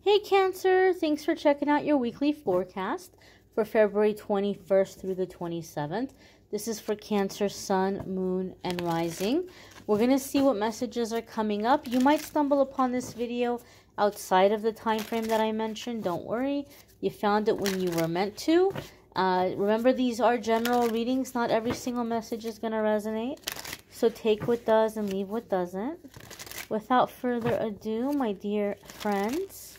Hey Cancer, thanks for checking out your weekly forecast for February 21st through the 27th. This is for Cancer, Sun, Moon, and Rising. We're going to see what messages are coming up. You might stumble upon this video outside of the time frame that I mentioned. Don't worry, you found it when you were meant to. Remember, these are general readings. Not every single message is going to resonate. So take what does and leave what doesn't. Without further ado, my dear friends,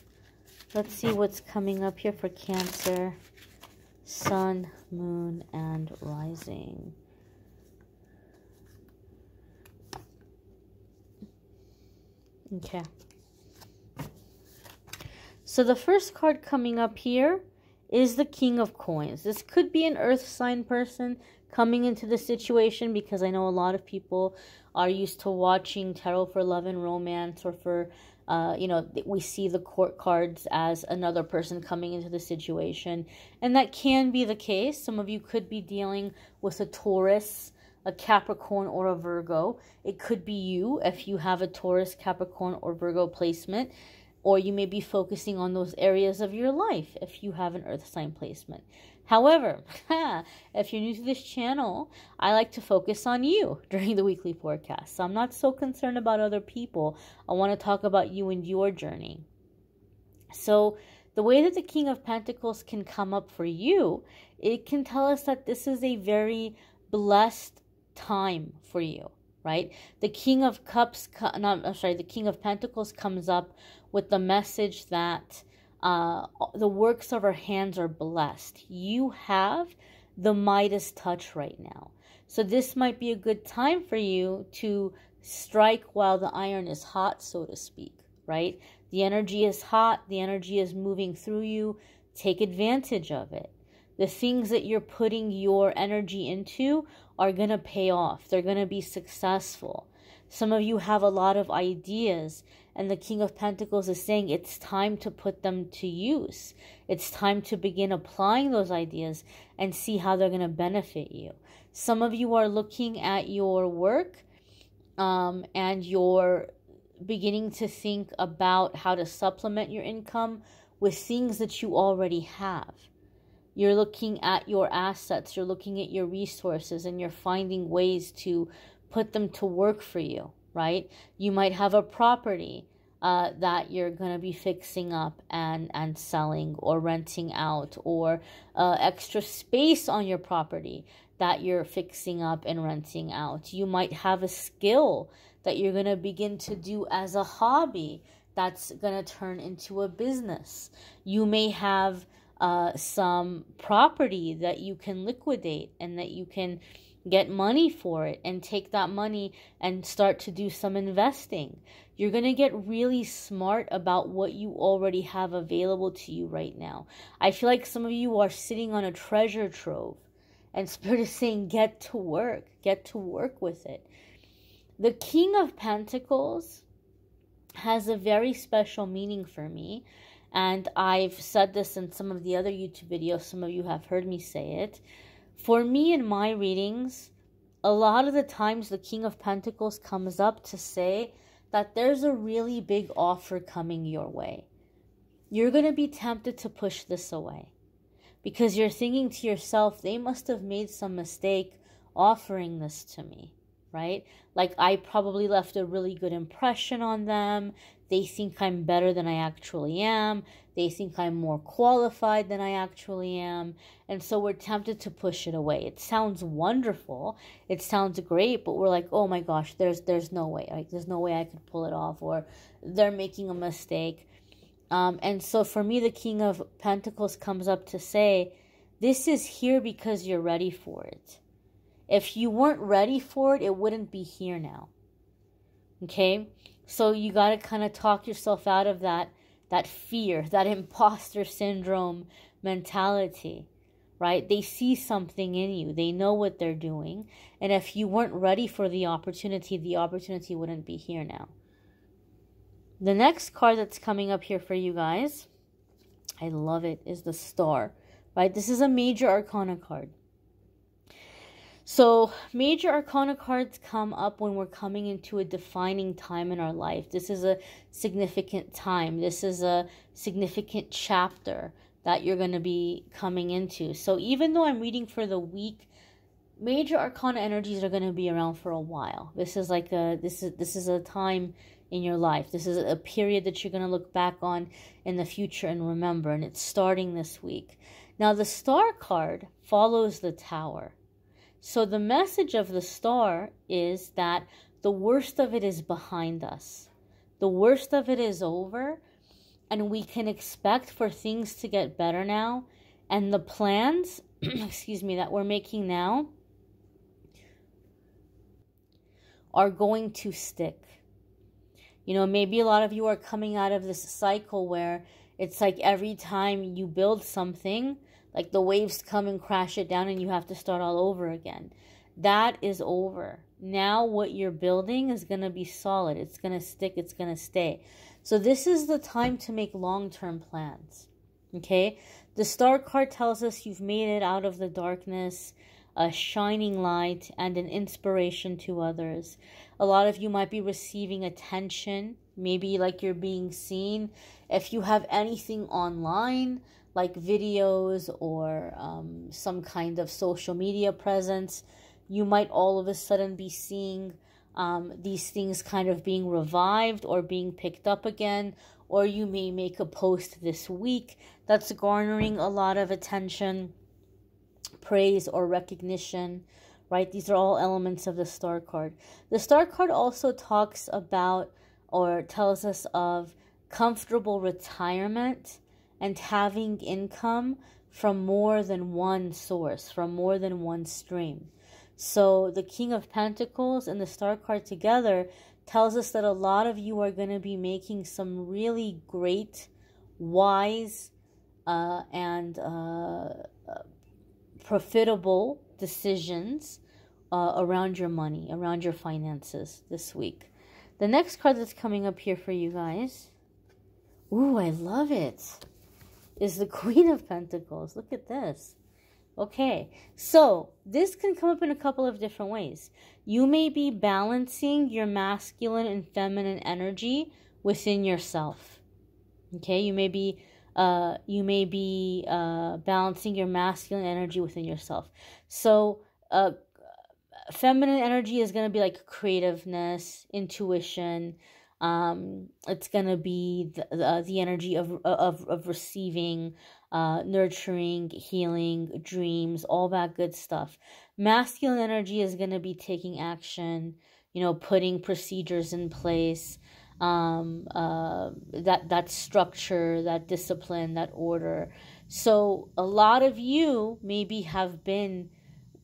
let's see what's coming up here for Cancer, Sun, Moon, and Rising. Okay. So the first card coming up here is the King of Coins. This could be an earth sign person coming into the situation, because I know a lot of people are used to watching tarot for love and romance, or for we see the court cards as another person coming into the situation, and that can be the case. Some of you could be dealing with a Taurus, a Capricorn, or a Virgo. It could be you if you have a Taurus, Capricorn, or Virgo placement, or you may be focusing on those areas of your life if you have an earth sign placement. However, if you're new to this channel, I like to focus on you during the weekly forecast. So I'm not so concerned about other people. I want to talk about you and your journey. So the way that the King of Pentacles can come up for you, it can tell us that this is a very blessed time for you, right? The King of the King of Pentacles comes up with the message that the works of our hands are blessed. You have the Midas touch right now. So this might be a good time for you to strike while the iron is hot, so to speak, right? The energy is hot. The energy is moving through you. Take advantage of it. The things that you're putting your energy into are going to pay off. They're going to be successful. Some of you have a lot of ideas, and the King of Pentacles is saying it's time to put them to use. It's time to begin applying those ideas and see how they're going to benefit you. Some of you are looking at your work and you're beginning to think about how to supplement your income with things that you already have. You're looking at your assets, you're looking at your resources, and you're finding ways to put them to work for you, right? You might have a property that you're going to be fixing up and selling or renting out, or extra space on your property that you're fixing up and renting out. You might have a skill that you're going to begin to do as a hobby that's going to turn into a business. You may have some property that you can liquidate and that you can get money for it and take that money and start to do some investing. You're going to get really smart about what you already have available to you right now. I feel like some of you are sitting on a treasure trove, and Spirit is saying, get to work with it. The King of Pentacles has a very special meaning for me, and I've said this in some of the other YouTube videos. Some of you have heard me say it. For me, in my readings, a lot of the times the King of Pentacles comes up to say that there's a really big offer coming your way. You're going to be tempted to push this away because you're thinking to yourself, they must have made some mistake offering this to me, right? Like, I probably left a really good impression on them. They think I'm better than I actually am. They think I'm more qualified than I actually am. And so we're tempted to push it away. It sounds wonderful. It sounds great, but we're like, oh my gosh, there's no way. Like, there's no way I could pull it off, or they're making a mistake. And so for me, the King of Pentacles comes up to say, this is here because you're ready for it. If you weren't ready for it, it wouldn't be here now. Okay? So you got to kind of talk yourself out of that fear, that imposter syndrome mentality, right? They see something in you. They know what they're doing. And if you weren't ready for the opportunity wouldn't be here now. The next card that's coming up here for you guys, I love it, is the Star, right? This is a major arcana card. So major arcana cards come up when we're coming into a defining time in our life. This is a significant time. This is a significant chapter that you're going to be coming into. So even though I'm reading for the week, major arcana energies are going to be around for a while. This is like this is a time in your life. This is a period that you're going to look back on in the future and remember, and it's starting this week. Now the Star card follows the Tower. So the message of the Star is that the worst of it is behind us. The worst of it is over, and we can expect for things to get better now. And the plans, excuse me, that we're making now are going to stick. You know, maybe a lot of you are coming out of this cycle where it's like every time you build something, like the waves come and crash it down and you have to start all over again. That is over. Now what you're building is going to be solid. It's going to stick. It's going to stay. So this is the time to make long-term plans. Okay? The Star card tells us you've made it out of the darkness, a shining light, and an inspiration to others. A lot of you might be receiving attention. Maybe like you're being seen. If you have anything online, like videos or some kind of social media presence, you might all of a sudden be seeing these things kind of being revived or being picked up again, or you may make a post this week that's garnering a lot of attention, praise, or recognition, right? These are all elements of the Star card. The Star card also talks about or tells us of comfortable retirement and having income from more than one source, from more than one stream. So the King of Pentacles and the Star card together tells us that a lot of you are going to be making some really great, wise, and profitable decisions around your money, around your finances this week. The next card that's coming up here for you guys, ooh, I love it, is the Queen of Pentacles. Look at this. Okay, so this can come up in a couple of different ways. You may be balancing your masculine and feminine energy within yourself. Okay, you may be balancing your masculine energy within yourself. So feminine energy is going to be like creativeness, intuition. It's going to be the energy of receiving, nurturing, healing, dreams, all that good stuff. Masculine energy is going to be taking action, you know, putting procedures in place, that structure, that discipline, that order. So a lot of you maybe have been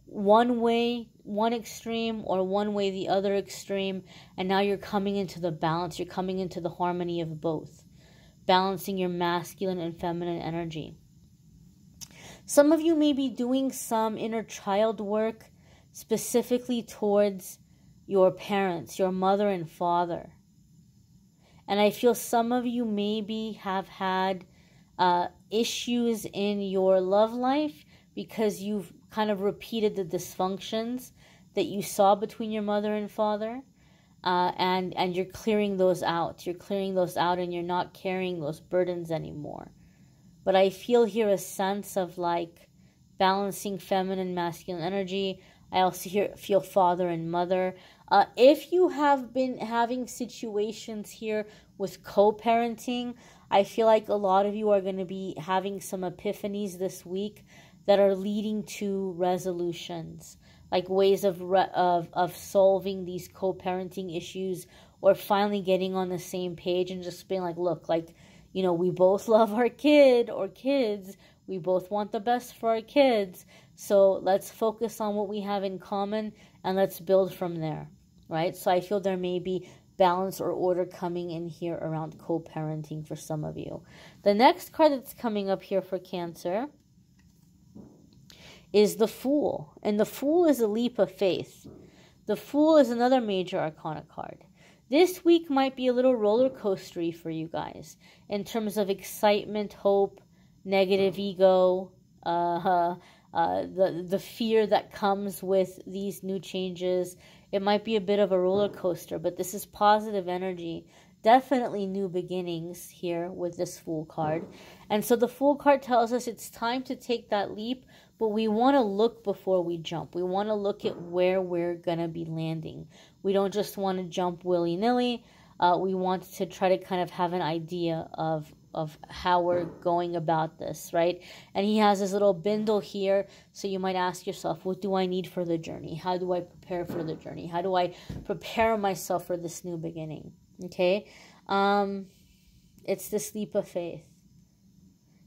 one way, one extreme, or one way, the other extreme, and now you're coming into the balance. You're coming into the harmony of both, balancing your masculine and feminine energy. Some of you may be doing some inner child work specifically towards your parents, your mother and father. And I feel some of you maybe have had issues in your love life because you've kind of repeated the dysfunctions that you saw between your mother and father, and you're clearing those out. You're clearing those out and you're not carrying those burdens anymore. But I feel here a sense of like balancing feminine, masculine energy. I also feel father and mother. If you have been having situations here with co-parenting, I feel like a lot of you are going to be having some epiphanies this week that are leading to resolutions, like ways of solving these co-parenting issues, or finally getting on the same page and just being like, look, like, you know, we both love our kid or kids. We both want the best for our kids. So let's focus on what we have in common and let's build from there, right? So I feel there may be balance or order coming in here around co-parenting for some of you. The next card that's coming up here for Cancer is the Fool. And the Fool is a leap of faith. The Fool is another major arcana card. This week might be a little roller coastery for you guys in terms of excitement, hope, negative ego, the fear that comes with these new changes. It might be a bit of a roller coaster, but this is positive energy. Definitely new beginnings here with this Fool card. And so the Fool card tells us it's time to take that leap, but we want to look before we jump. We want to look at where we're going to be landing. We don't just want to jump willy-nilly. We want to try to kind of have an idea of how we're going about this, right? And he has this little bindle here, so you might ask yourself, what do I need for the journey? How do I prepare for the journey? How do I prepare myself for this new beginning? Okay, it's this leap of faith.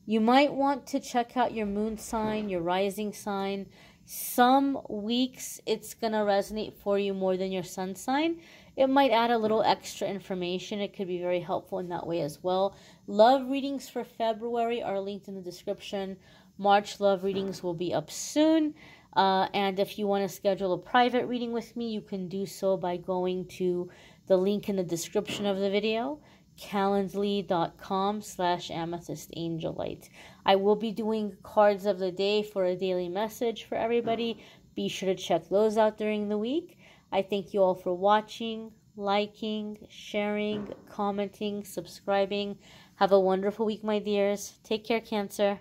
You might want to check out your moon sign, your rising sign. Some weeks it's going to resonate for you more than your sun sign. It might add a little extra information. It could be very helpful in that way as well. Love readings for February are linked in the description. March love readings will be up soon. And if you want to schedule a private reading with me, you can do so by going to the link in the description of the video, calendly.com/amethystangelite. I will be doing cards of the day for a daily message for everybody. Be sure to check those out during the week. I thank you all for watching, liking, sharing, commenting, subscribing. Have a wonderful week, my dears. Take care, Cancer.